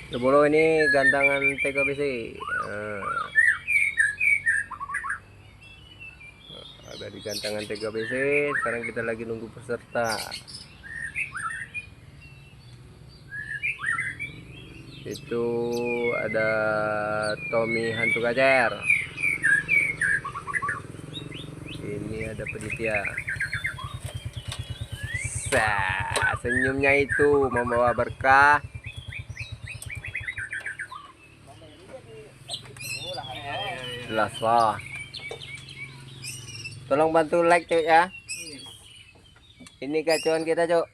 Jebolo ini gantangan TKBC. Nah, ada di gantangan TKBC. Sekarang kita lagi nunggu peserta. Itu ada Tommy Hantu Kacer. Ini ada penitia. Senyumnya itu membawa berkah. Jelas lah. Tolong bantu like cuk ya. Ini kacauan kita cuk.